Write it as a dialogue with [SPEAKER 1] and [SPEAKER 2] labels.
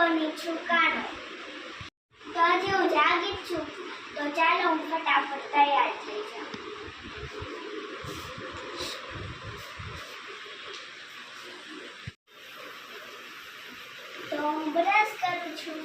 [SPEAKER 1] બની છું કાનો. તો હજી હું જાગી જ છું, તો ચાલો હું ફટાફટ તૈયાર થઈ જાઉં. તો હું બ્રશ કરું છું.